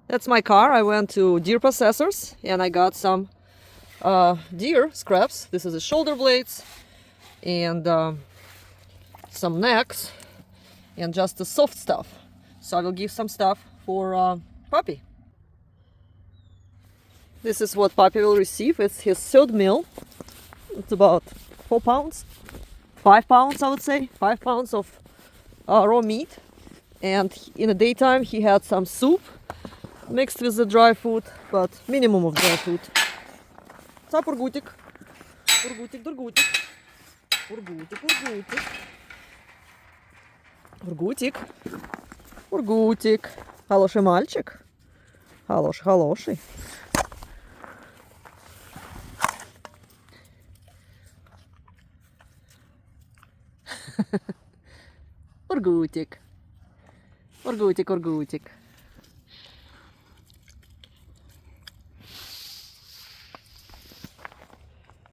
That's my car. I went to deer processors and I got some deer scraps. This is the shoulder blades and some necks and just the soft stuff. So I will give some stuff for Puppy. This is what Puppy will receive. It's his third meal. It's about 4 pounds, 5 pounds I would say, 5 pounds of raw meat. And in the daytime he had some soup mixed with the dry food, but minimum of dry food. What's up, Ургутик? Ургутик, Дургутик. Ургутик, Ургутик. Ургутик. Ургутик. Хороший мальчик. Хороший. Ургутик. Ургутик.